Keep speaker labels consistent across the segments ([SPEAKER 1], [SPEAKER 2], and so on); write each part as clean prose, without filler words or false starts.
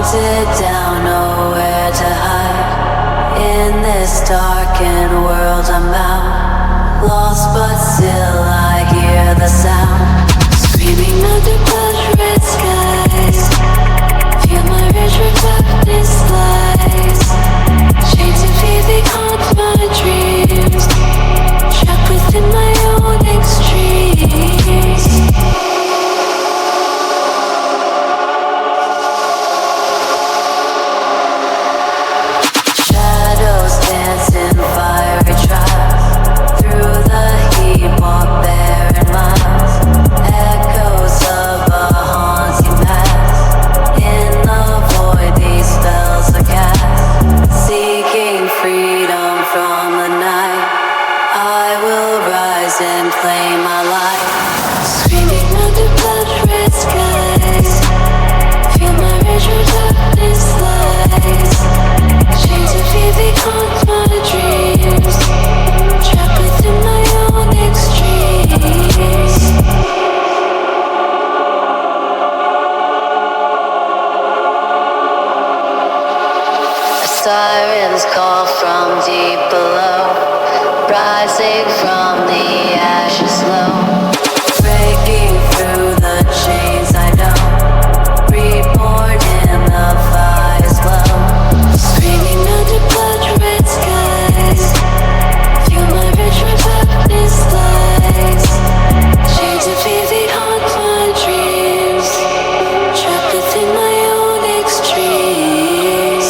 [SPEAKER 1] hunted down, nowhere to hide. In this darkened world I'm out, lost but still I hear the sound. Screaming under blood-red skies, feel my rage reflect this lies. Chains of fear, they haunt my dreams, trapped within my own extremes. Shadows dance in fiery traps, through the heat walk barren miles. Echoes of a haunting past, in the void these spells are cast. Seeking freedom from the night, I will rise and claim my life. Screaming under blood-red skies, feel my rage where darkness lies. Chains of fear, they haunt my dreams, trapped within my own extremes. Sirens call from deep below, rising from the ashes low. Breaking through the chains I know, reborn in the fire's glow. Screaming under blood-red skies, feel my rage where darkness lies. Chains of fear, they haunt my dreams, trapped within my own extremes.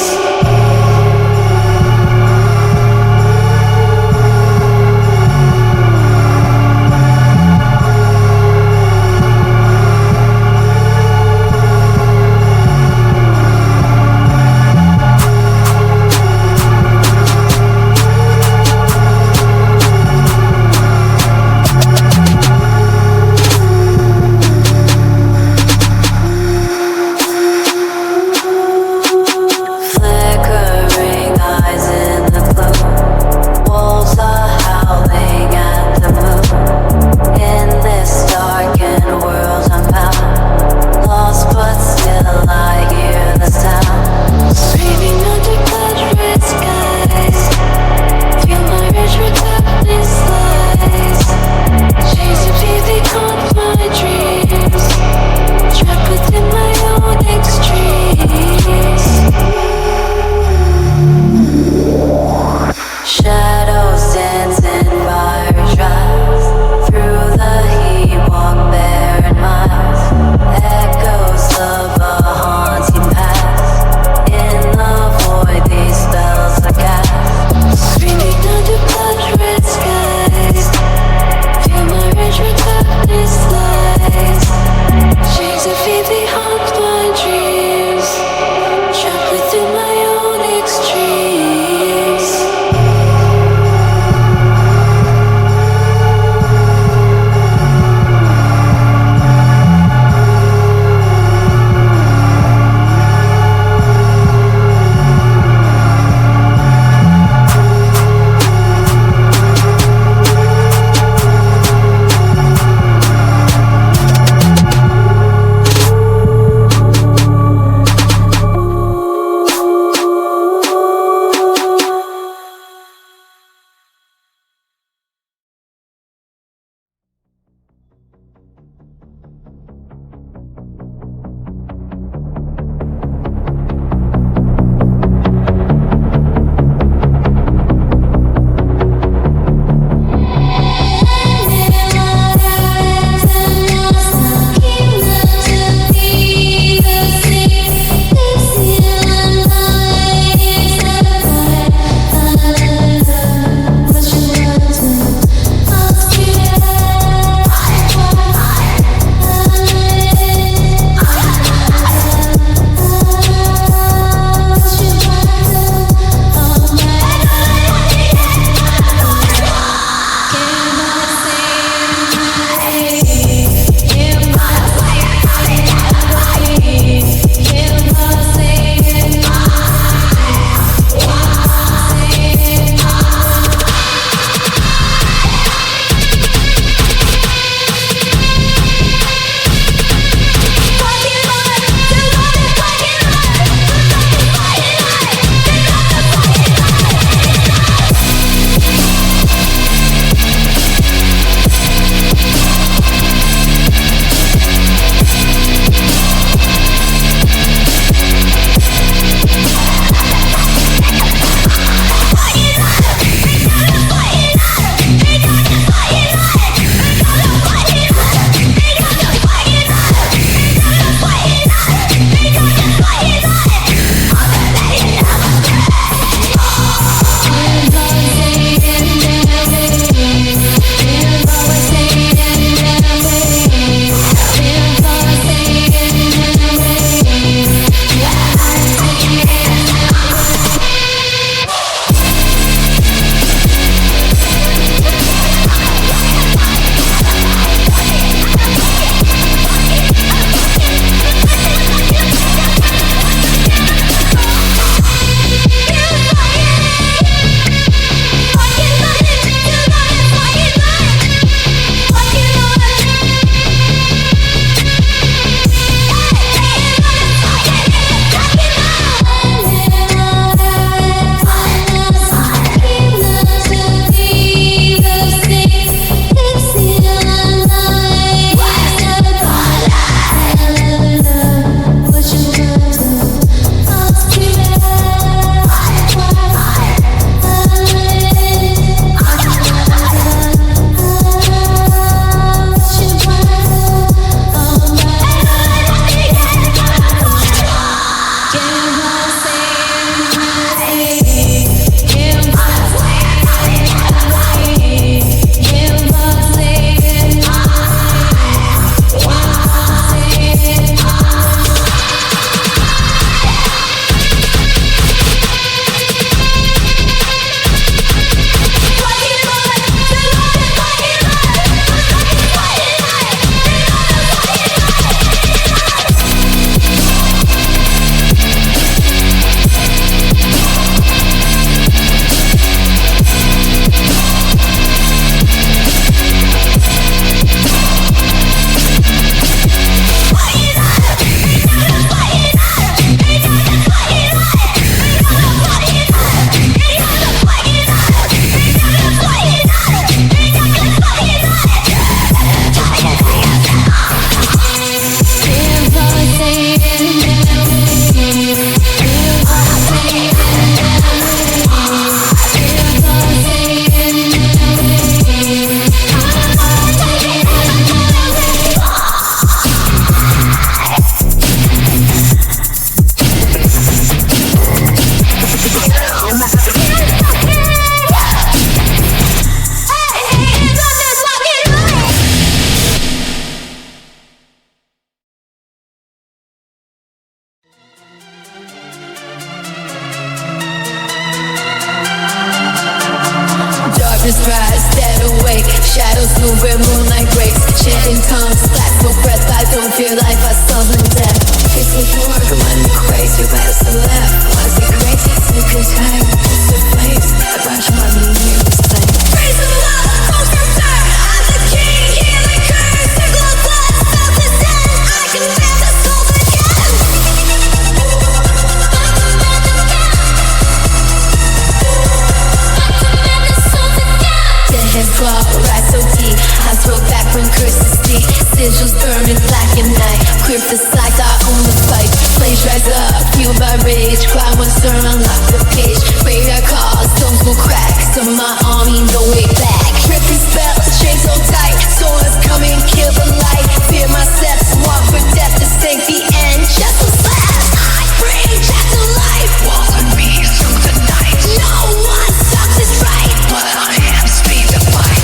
[SPEAKER 1] the sight, I own the fight. Flames rise up, fuel my rage. Cry once, turn, unlock the page. Graveyard calls, stones will crack. Some of my army, no way back. Tripping spells, chains so tight. Swords come and kill the light. Fear my steps, walk for death to sink the end. Just a slap, I bring death to life. Walk with me through the night. No one stops this right, but I am speed to fight.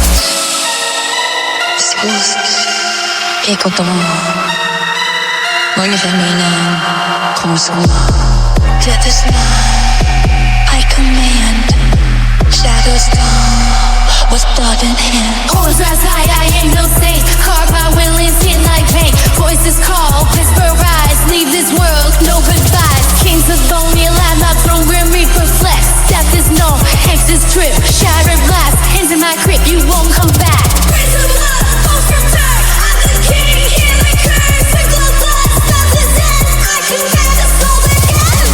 [SPEAKER 1] 이것도 멀리 되면은 공수마. Death is mine, I command. Shadows come, what's blood in hand. Horns rise high, I ain't no saint. Carve my will and sin like pain. Voices call, whisper rise. Leave this world, no goodbyes. Kings of bone, you land my throne, grim reaper flex. Death is no, hex is trip. Shattered glass, hands in my grip, you won't come back. Praise the blood, bones from dirt. I'm the king, healing curse. Circle of blood, stop the death. I command the soul again.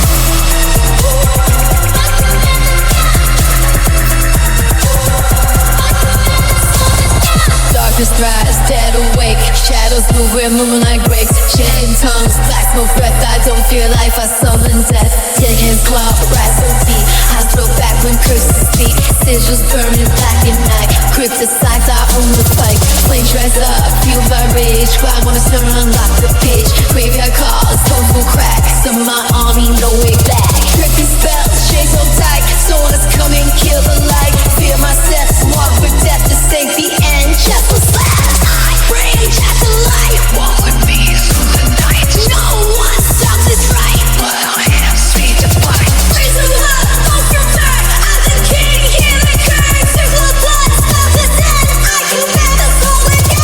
[SPEAKER 1] Darkness thrives, dead awake. Shadows move where moonlight breaks. Chanting tongues, black smoke breath. I don't fear life, I summon death. Dead hands claw, rise so deep. I throw back when curses speak. Sigils burning black in night. Crypticides, I own the fight. Flames rise up, fuel my rage. Cry wanna turn, unlock the page. Graveyard calls, stones will crack. Some of my army, no way back. Tripping spells, chains so tight. Swords come and kill the light. Fear my steps, walk for death to sink the end. Just a slap, I bring death to life. Walk with me through the night. No one stops this right, but I am speed to fight. Praise the blood, bones from dirt. I'm the king, healing curse. Circle of blood, stop the death. I command the soul again.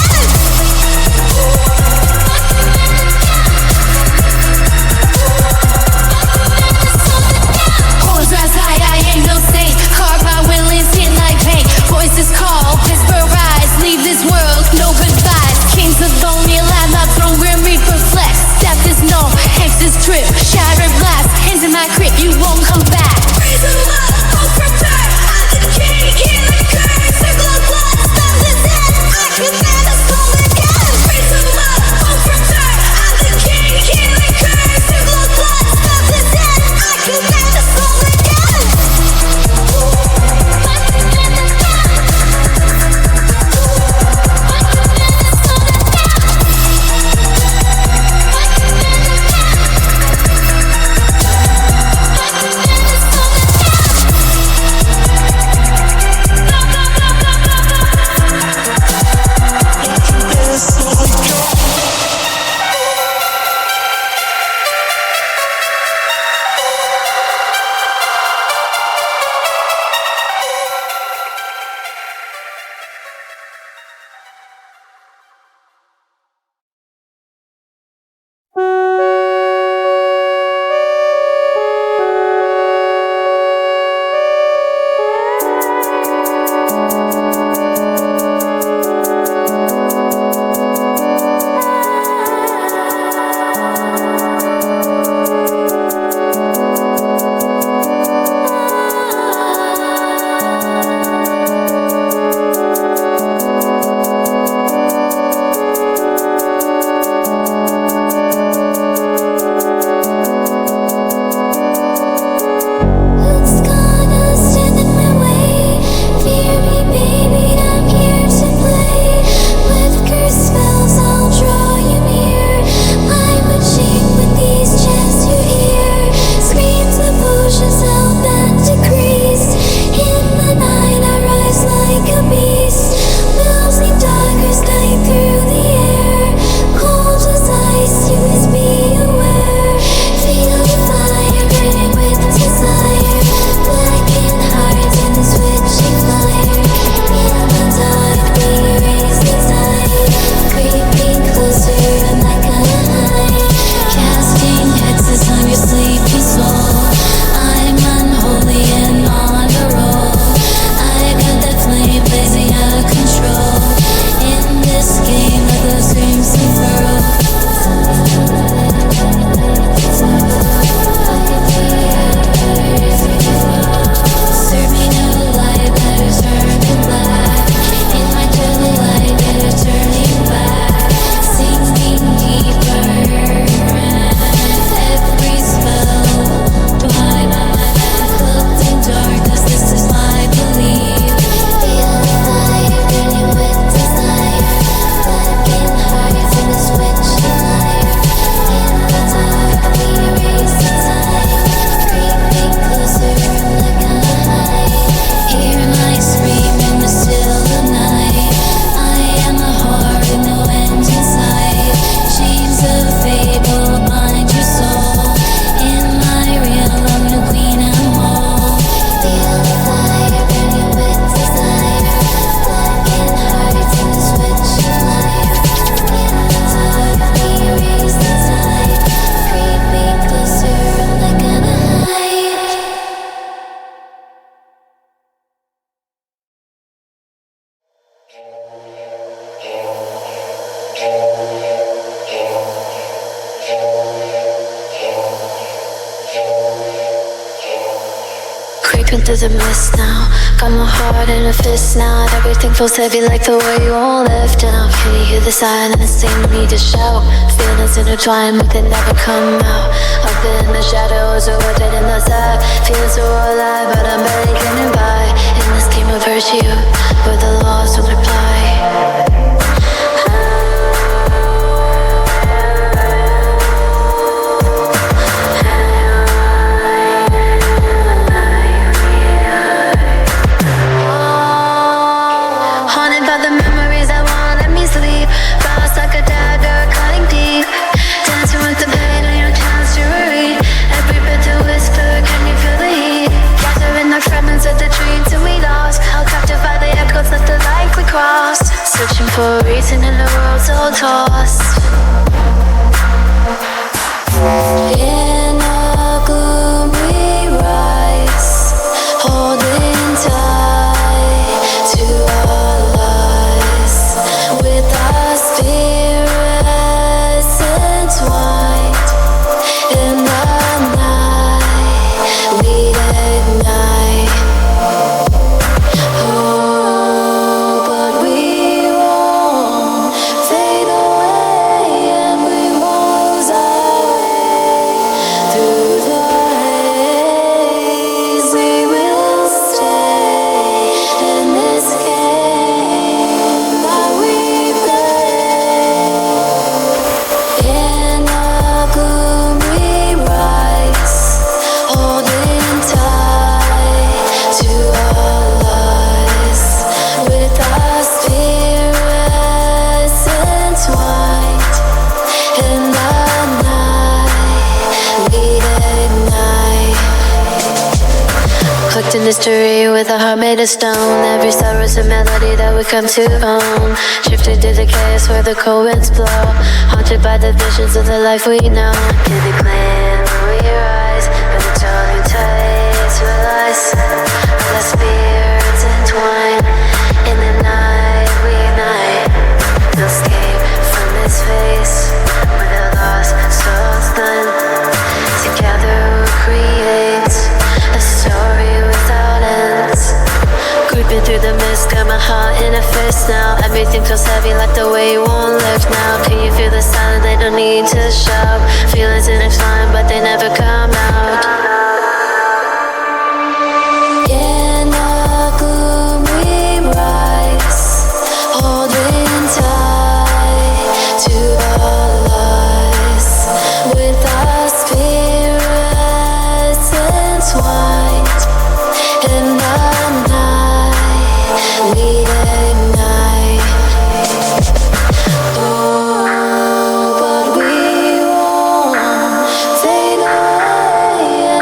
[SPEAKER 1] Horns rise high, I ain't no saint. Carve my will and sin like pain. Voices call, whisper rise. Leave this world, no goodbyes. Kings of bone, you land my throne, grim reaper flex. Death is no, hex is trip. Shattered glass, hands in my grip, you won't come back. Praise the blood, bones from dirt. I'm the king, healing curse. Circle of blood, stop the death. I command the soul again. Praise the blood, bones from dirt. I'm the king, healing curse. Circle of blood, stop the death. I command the soul again. Looking through the mist now. Got my heart in a fist now. Everything feels heavy like the way you won't lift now. Can you hear the silence? Ain't me to shout. Feelings intertwined but they never come out. Up in the shadows or dead in the dark. Feeling so alive but I'm barely getting by. In this game of virtue where the laws don't reply. Searching for a reason in a world so tossed. In the gloom we rise, holding tight to our lies, with our spirits entwined. In the night we ignite. In history with a heart made of stone. Every sorrow's a melody that we come to own. Shifted to the chaos where the cold winds blow. Haunted by the visions of the life we know. In the clan when we rise, but it's all new tight to lies. All the spirits entwine. In the night we ignite. No escape from this face where the lost souls done. Together we'll create a story without ends. Creeping through the mist, got my heart in a fist now. Everything feels heavy like the way you won't lift now. Can you feel the silence? They don't need to shout. Feelings intertwined but they never come out. In the gloom we rise, holding tight to our lies, with our spirits entwined. In the night we ignite. Oh, but we won't fade away.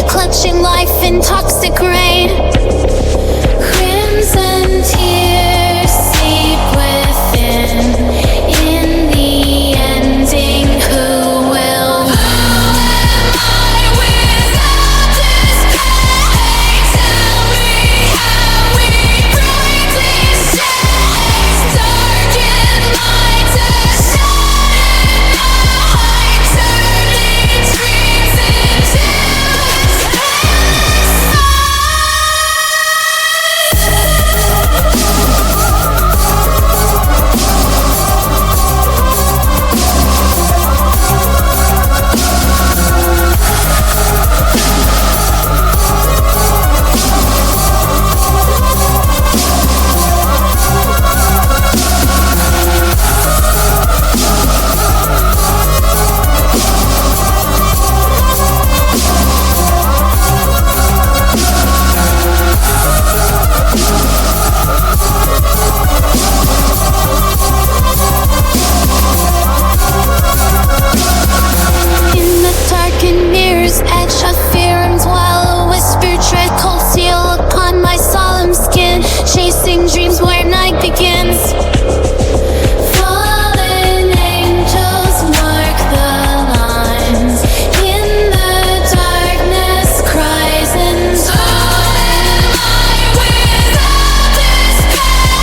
[SPEAKER 2] clutching life in toxic rain. Crimson tears seep within. In the ending, who will? Who am I without this pain? Tell me how we break these chains. Dark and light, a shattered night, turning dreams into endless in the darkened mirror's edge of fear and while a whisper tread cold seal upon my solemn skin, chasing dreams where night begins. Fallen angels mark the lines. In the darkness cries and am I without this pain?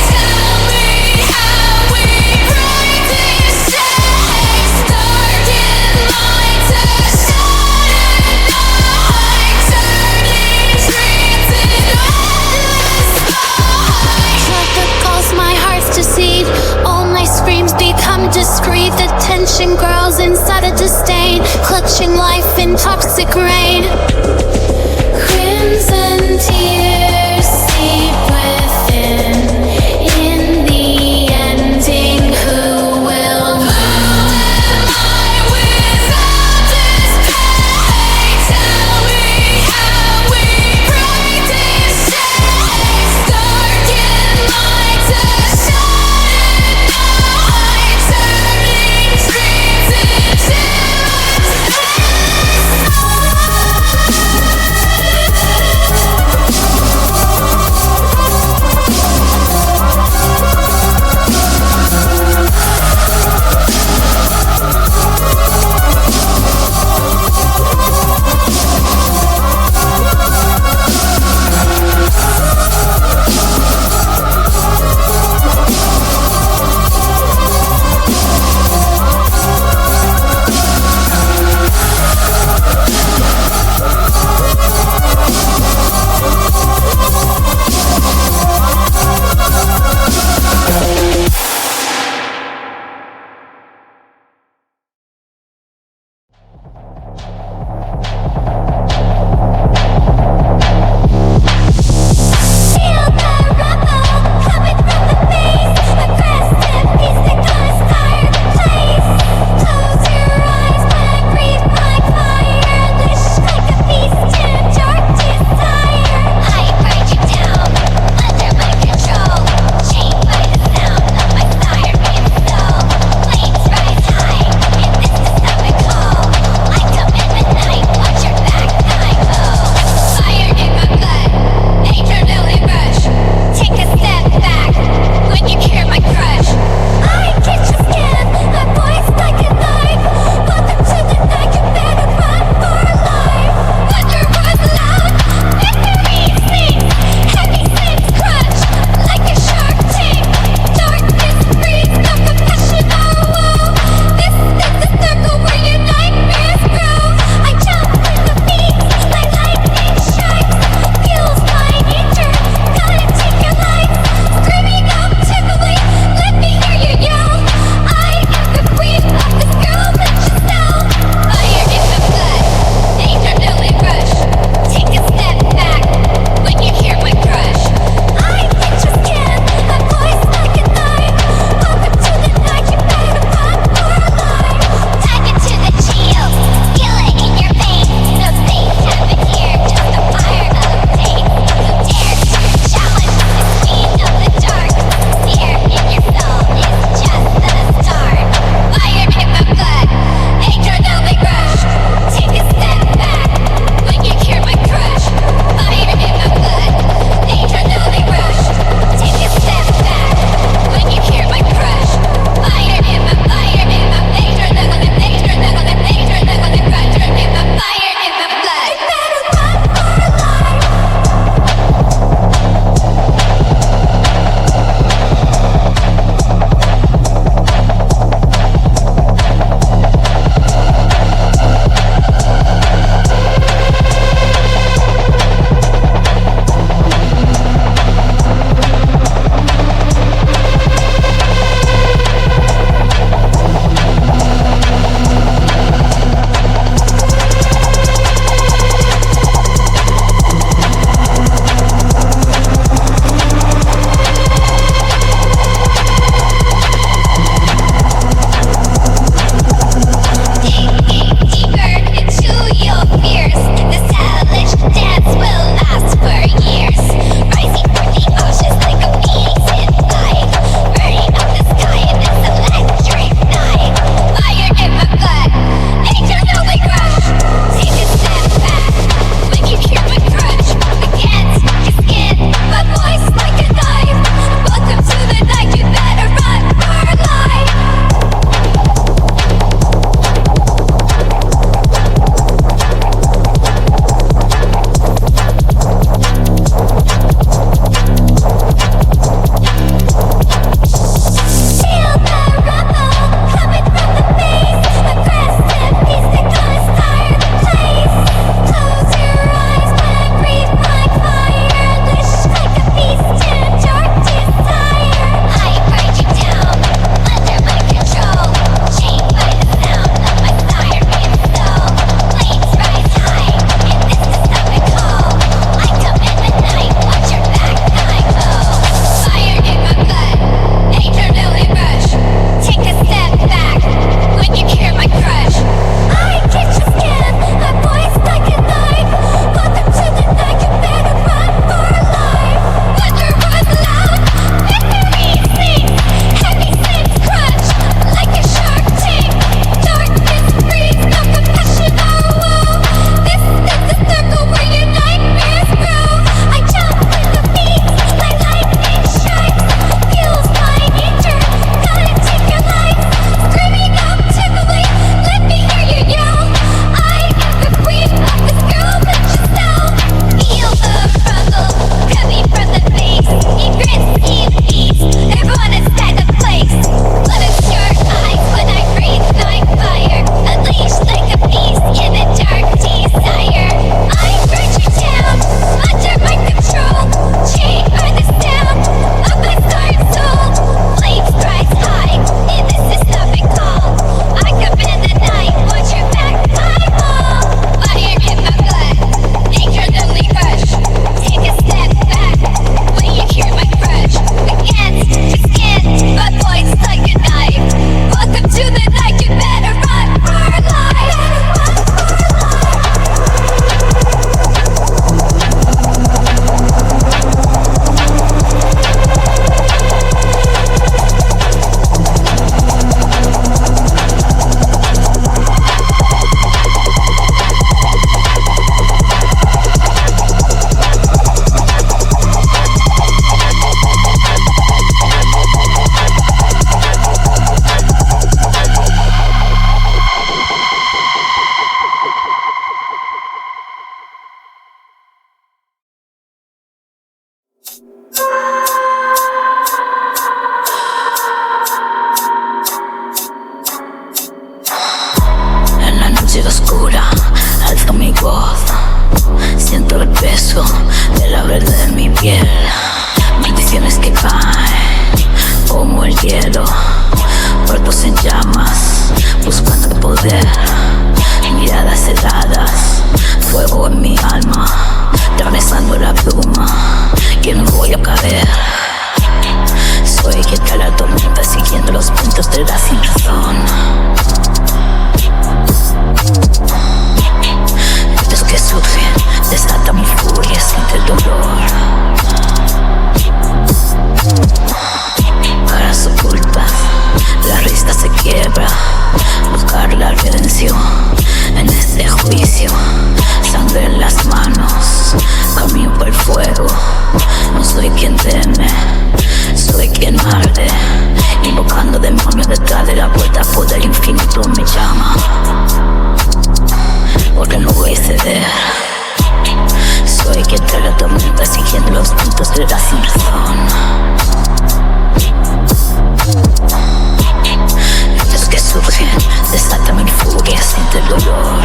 [SPEAKER 2] Tell me how we break these chains. Dark and light, a shattered night, turning dreams into endless fight. Traffic calls my heart's to seed. All my screams become discreet. The tension grows inside a disdain, clutching life in toxic rain. Crimson tears seep within. In the ending, who will? Who am I without this pain? Tell me how we break these chains. Dark and light, a shattered night, turning dreams into endless
[SPEAKER 1] uso de la verde de mi piel. Maldiciones que caen como el hielo, cuerpos en llamas, buscando el poder. Miradas heladas, fuego en mi alma, atravesando la pluma, que no voy a caer. Soy quien trae la tormenta, siguiendo los puntos de la sin razón. Vientos que surgen, desata mi furia, siente el dolor. Caras ocultas, la rista se quiebra, buscar la redención en este juicio. Sangre en las manos, camino por el fuego. No soy quien teme, soy quien arde, invocando demonios detrás de la puerta. Poder infinito me llama, porque no voy a ceder. Soy quien trae la tormenta, siguiendo los puntos de la sin razón. Vientos que surgen, desatan mi furia, siente el dolor.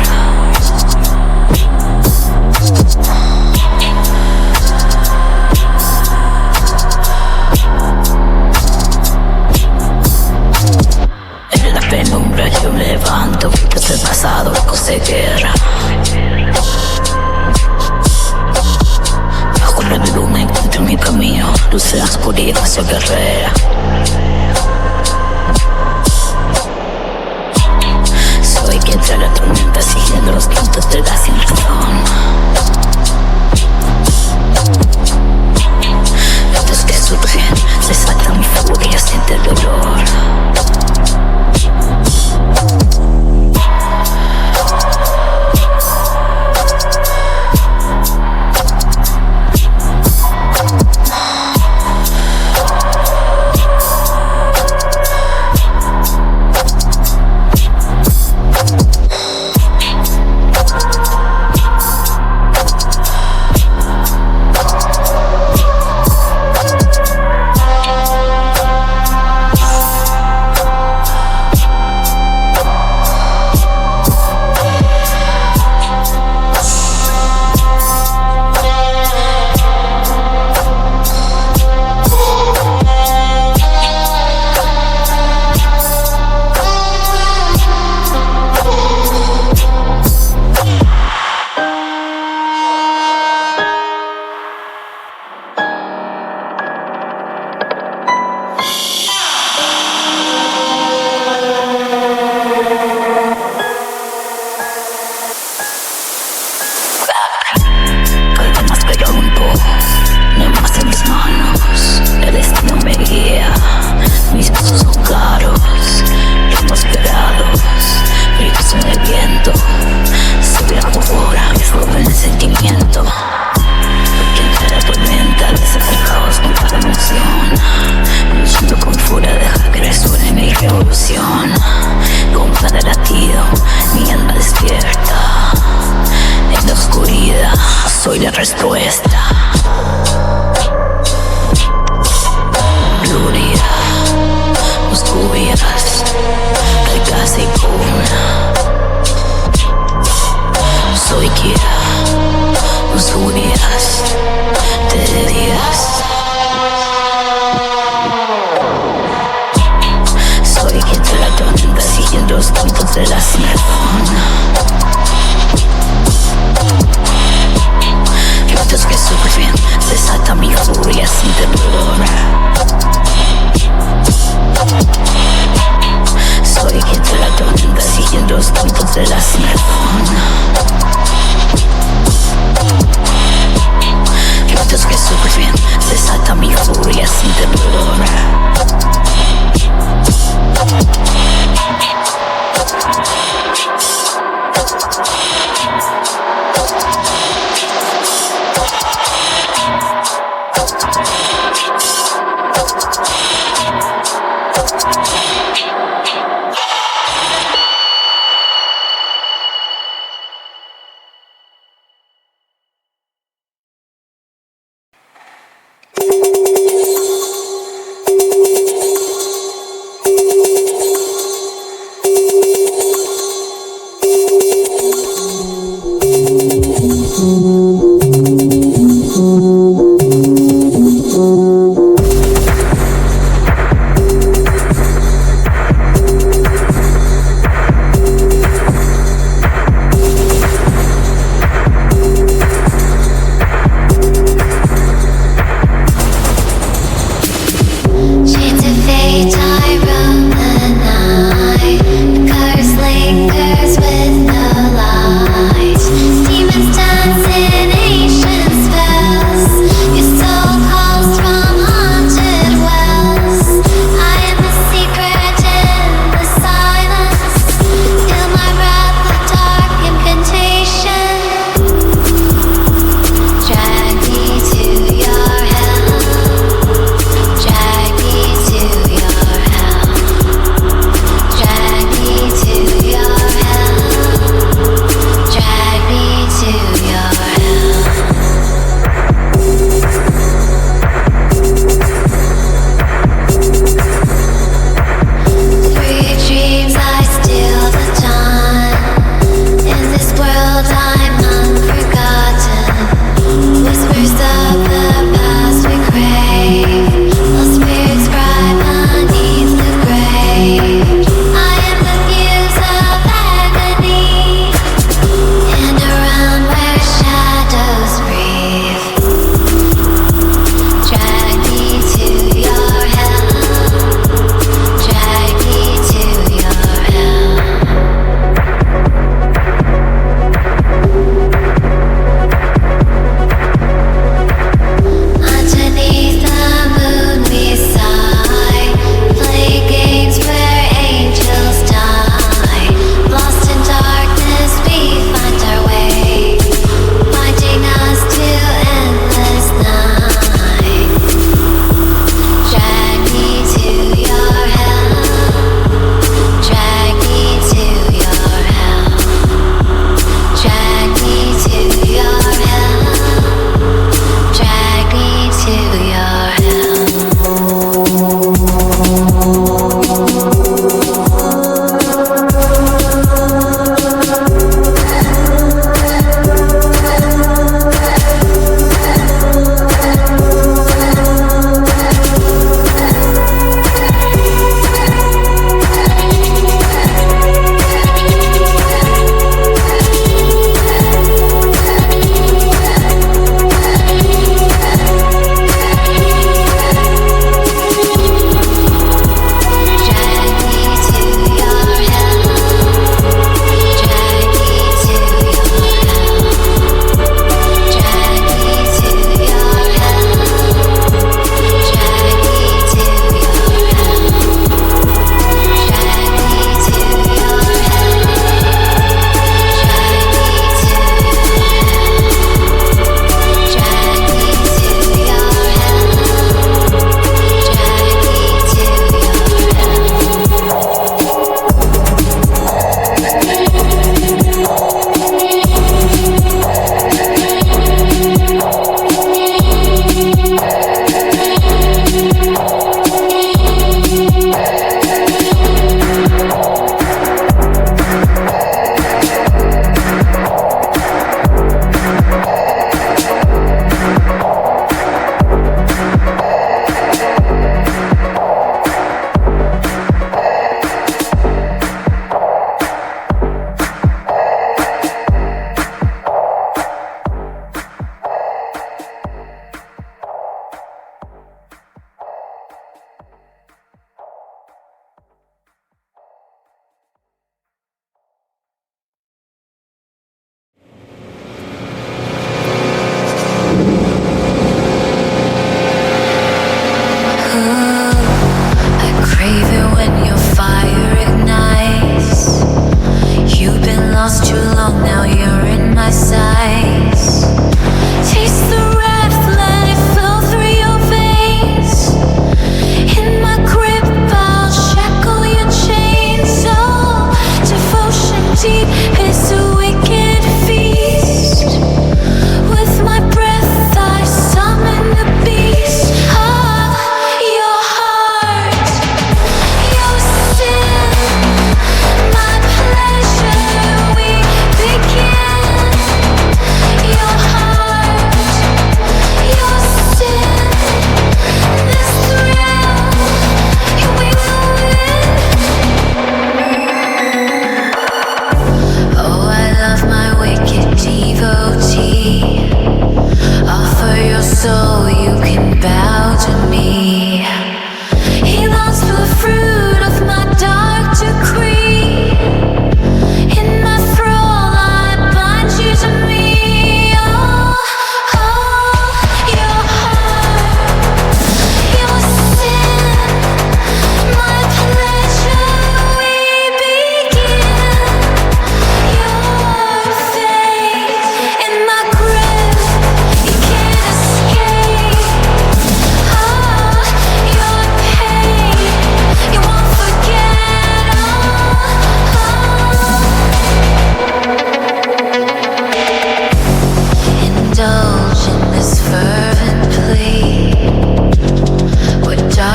[SPEAKER 1] En la penumbra yo me levanto, gritos del pasado, ecos de guerra. Bajo la luna encuentro mi camino, luz en la oscuridad, soy guerrera. Soy quien trae la tormenta, siguiendo los puntos de la sin razón. Vientos que surgen, desatan mi furia, siente el dolor. Soy la respuesta. Gloria, oscuras, cargas y cuna. Soy quien oscuras te días. Soy quien te la tormenta, siguiendo los puntos de la sierra. Vientos que surgen, desata mi furia sin temor. Soy quien te la tormenta, siguiendo los puntos de la sierra.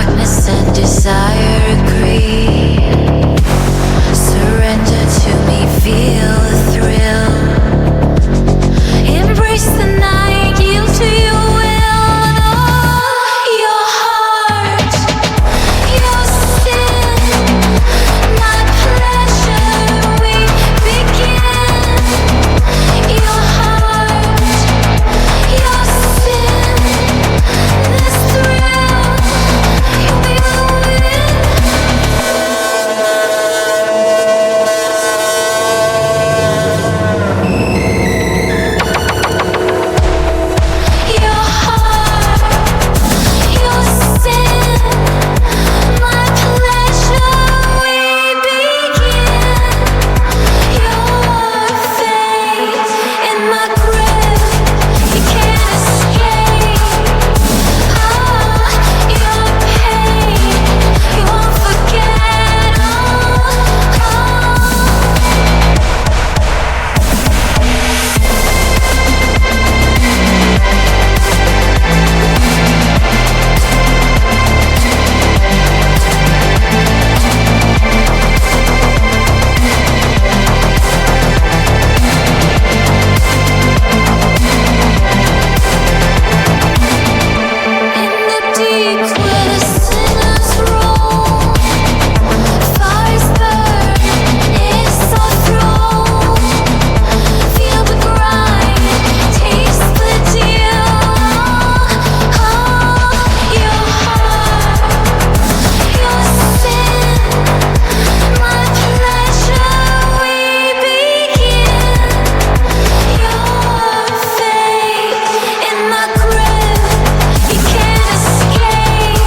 [SPEAKER 1] Darkness and desire agree. Surrender to me, feel the thrill. Embrace the night, yield to your will. Your heart, your sin, my pleasure, we begin. Your heart, your sin, this thrill, we will Your heart, your sin, my pleasure, we begin. Your fate in my grip, you can't escape. Your pain, you won't forget. In the deep where the sinners roam, fires burn, it's our throne. Feel the grind, taste the deal. Your heart, your sin, my pleasure, we begin. Your fate in my grip, you can't escape.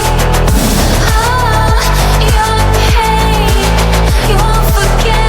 [SPEAKER 1] Your pain, you won't forget.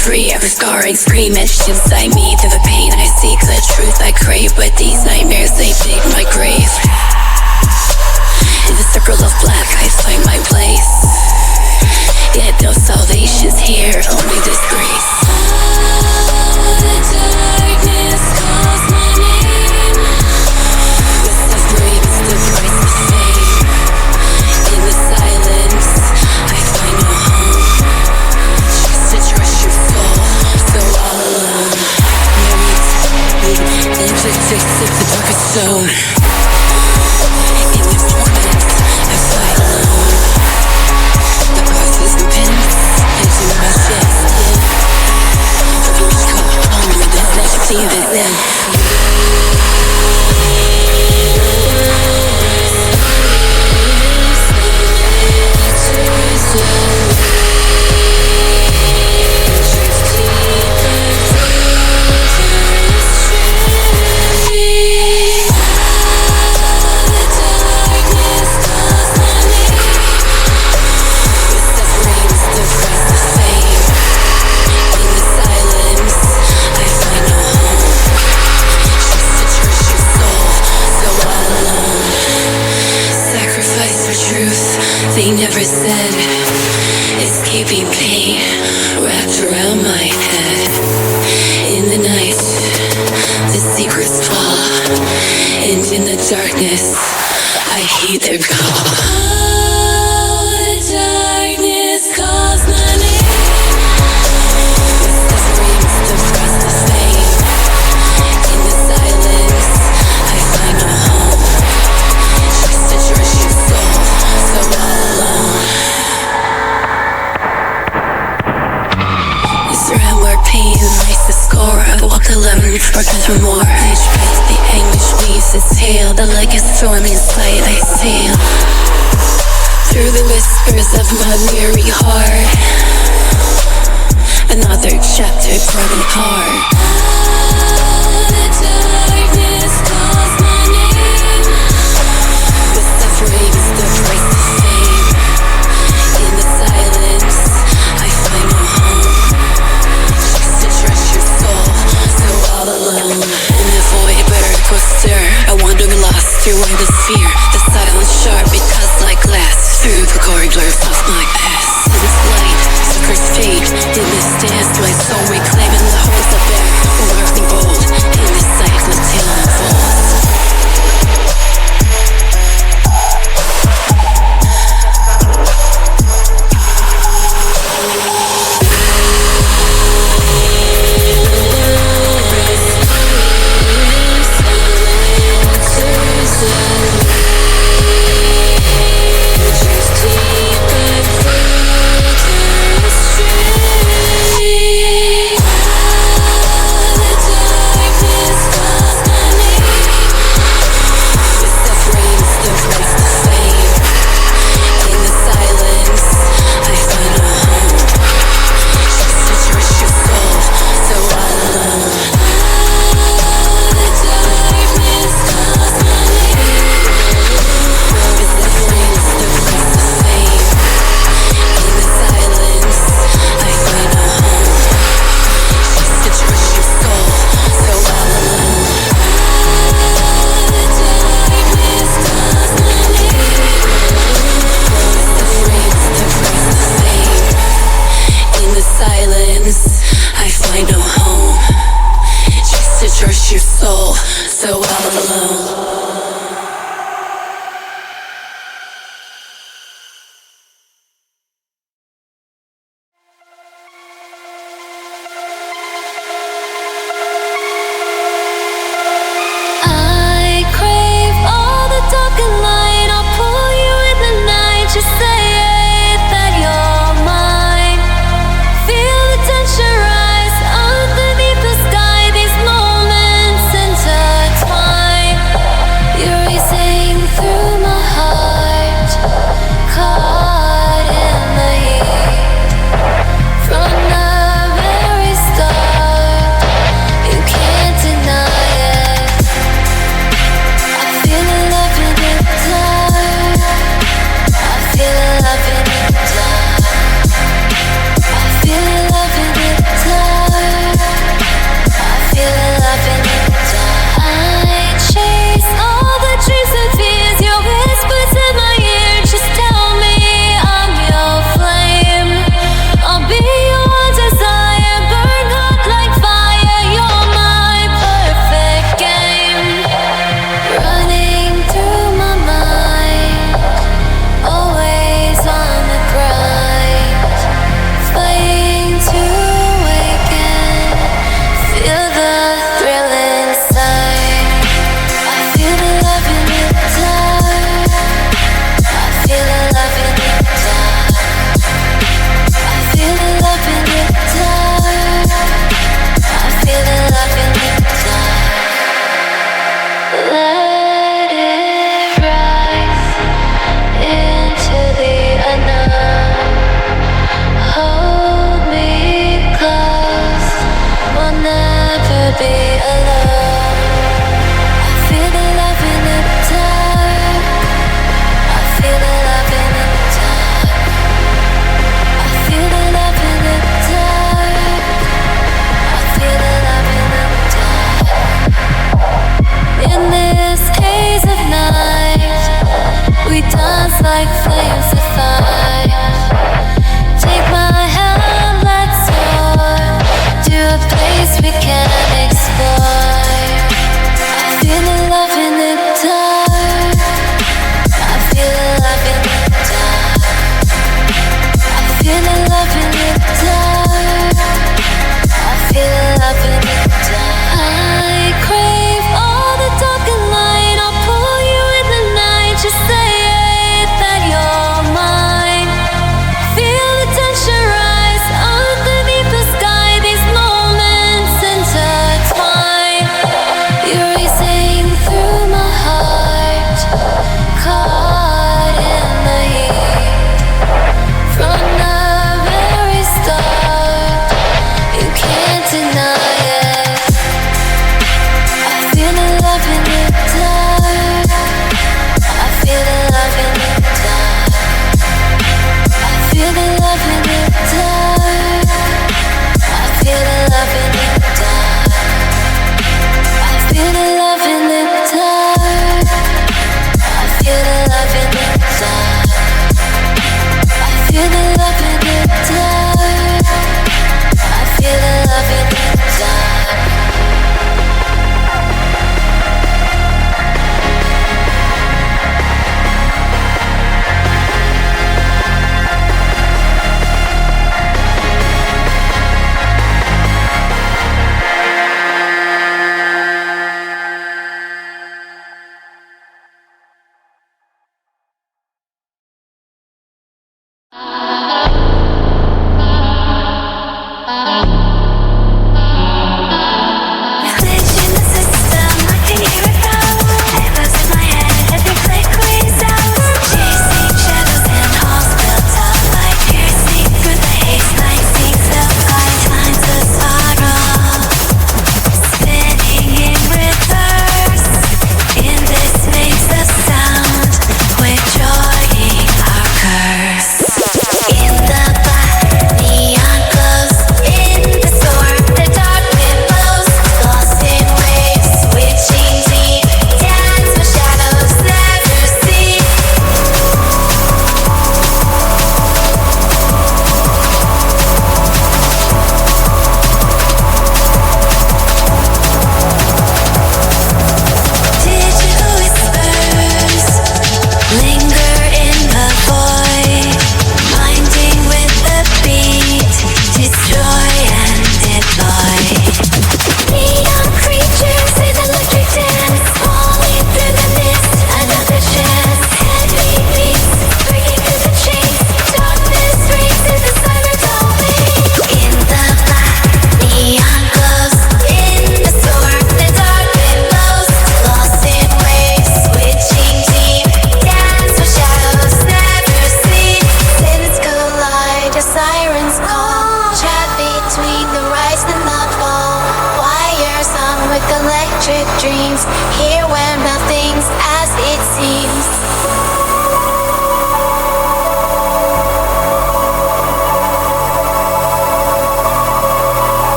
[SPEAKER 2] free, every scarring scream etched inside me. Through the pain I seek, the truth I crave, but these nightmares, they dig my grave. In the circle of black I find my place, yet no salvation's here, only disgrace. The darkness calls my name. The suffering is the price of fame. In the silence I find no home. Just to trust your fall, so all alone. Married, and just accept the darkest zone. In the torment I fight alone. The process depends into my chest. The voice call only the next scene is in. They never said, escaping pain wrapped around my head. In the night, the secrets fall, and in the darkness, I heed their call. Oh, the darkness calls my name. The suffering's the price of fame. In the silence, I find no home. Just to trust your soul, so all alone. Israel where pain lies the score. I walk alone, sparkles for more. Each breath the anguish weaves its tale. The like a storm inside I sail. Through the whispers of my weary heart, another chapter growing hard. Oh, the darkness calls my name. The suffering is the price of fame. In the silence, I find no home. Just to trust your soul, so all alone. In the void where it was stir, I wander lost through endless fear. The silence sharp, it cuts like glass through the corridors of my past. In this light, suckers fade. In this dance, my soul reclaiming the holes of bare. Working bold, in this cycling tale unfolds. Just keep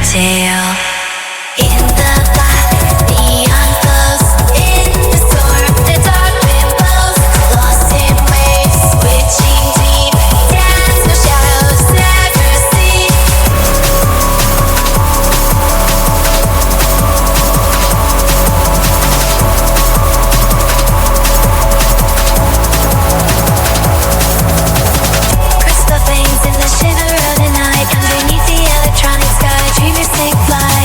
[SPEAKER 1] tale.
[SPEAKER 2] In the black, neon glows. In the storm, the dark wind blows. Lost in waves, switching deep. Dance no shadows never see. Crystal veins in the shiver of the night. Underneath the electronic sky, dreamers take flight.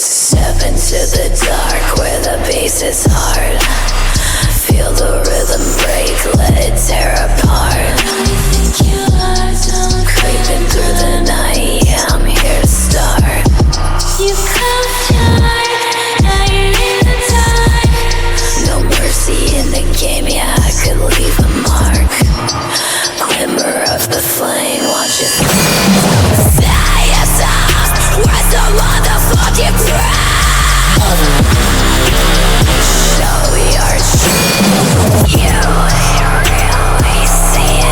[SPEAKER 1] Step into the dark where the bass is hard. Feel the rhythm break, let it tear apart. Creeping through the night, yeah, I'm here to start.
[SPEAKER 2] You closed your eyes, now you're in the dark.
[SPEAKER 1] No mercy in the game, yeah, I could leave a mark. Glimmer of the flame, watch it fly us off. Where's the motherfucking pride? Show your truth. You really see it.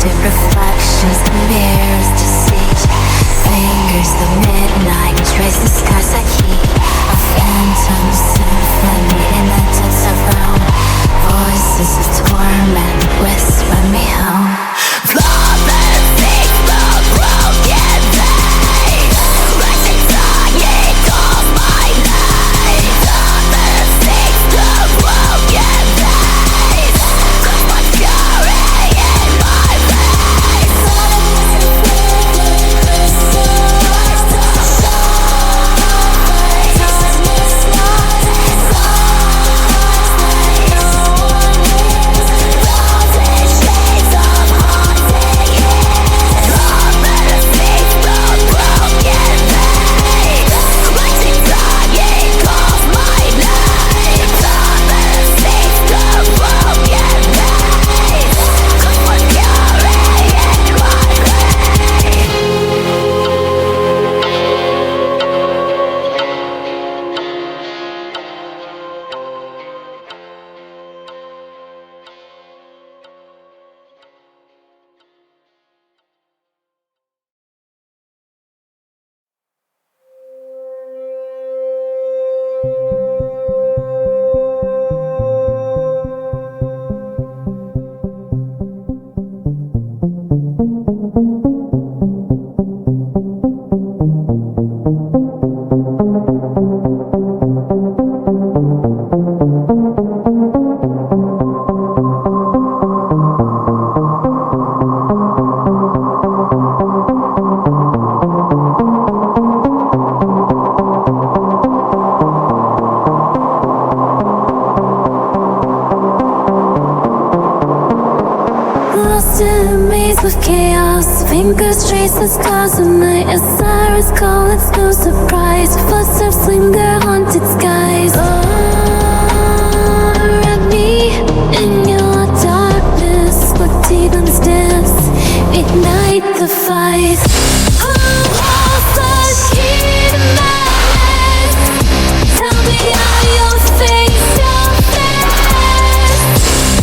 [SPEAKER 1] Distorted reflections and mirrors to see. Fingers the midnight, trace the skies like heat. A phantom symphony in the depths of room. Voices of torment whisper me home. Flawless things, the broken veins. Rushing dying calls my name. Flawless things, the broken veins. Cause my fury in my veins. With chaos, fingers trace the scars of night. A siren's call, it's no surprise. Footsteps linger, haunted skies. Oh, wrap me in your darkness. What demons dance, ignite the fight. Who holds the key to madness? Tell me how you'll face your fears.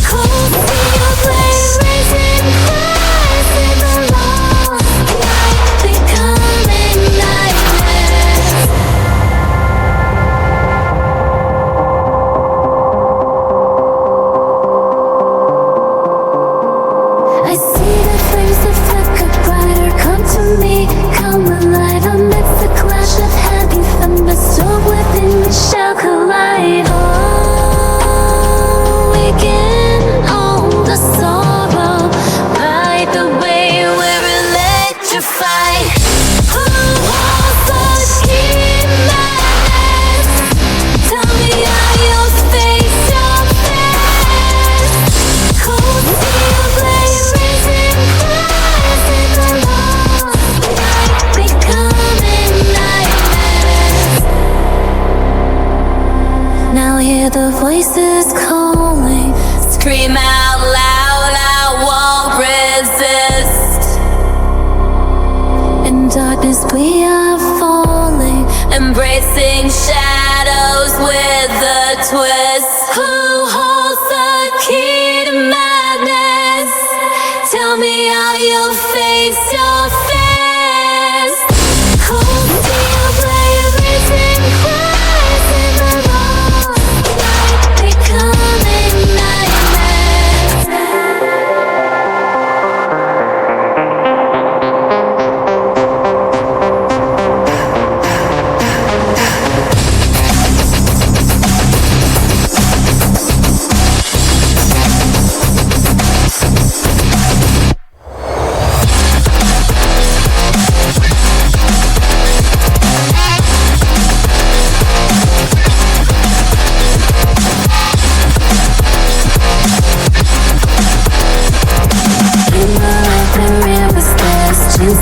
[SPEAKER 1] Cold steel blade raising cries in the lost night, becoming nightmares. I see the flames that flicker brighter. Come to me, come alive amidst the clash of heavy thunder. Soul within me shall collide. Oh, we can own the sorrow. Ride the way we're electrified. Who holds the key to madness? Tell me how you'll face your fears. Cold steel blade raising cries in the lost night, becoming nightmares. Now hear the voices calling. Scream out loud, I won't resist. In darkness we are falling, embracing shadows with a twist. Who holds the key to madness? Tell me how you'll face your fears. Cold steel blade raising cries in the lost night, becoming nightmares.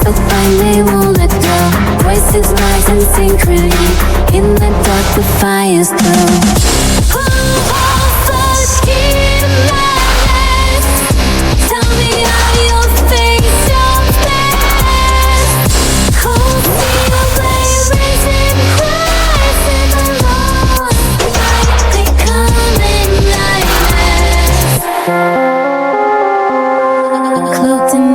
[SPEAKER 1] So finally won't let go. Voices rise in synchrony. In the dark the fire's glow. Who holds the key to madness? Tell me how you'll face your fears. Cold steel blade raising cries in the lost night, becoming nightmares. Cloaked in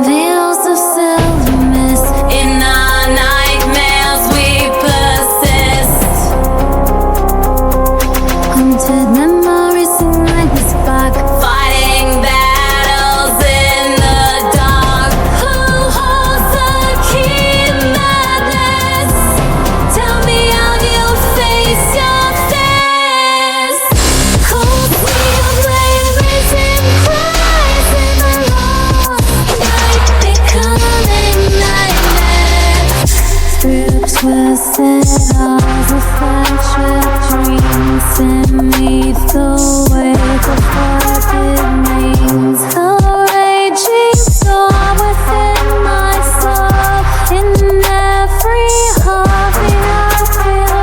[SPEAKER 2] beneath the weight of what it means. The raging storm within my soul. In every heartbeat I feel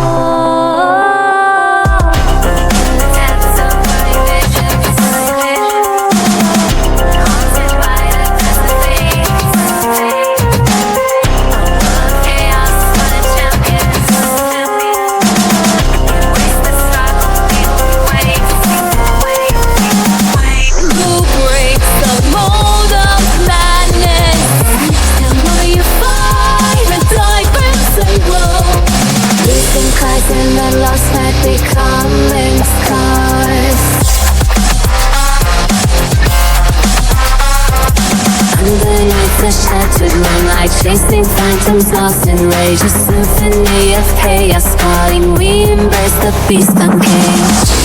[SPEAKER 2] whole. Depths of my vision, haunted by the chaos, what a champion is to me. Embrace the struggle, feel the weight. Who breaks the mold of madness? And will you find a diverse and glow? Losing cries in the lost night, becoming scars. Underneath the shattered moonlight, chasing phantoms lost in rage. A symphony of chaos calling, we embrace the beast uncaged.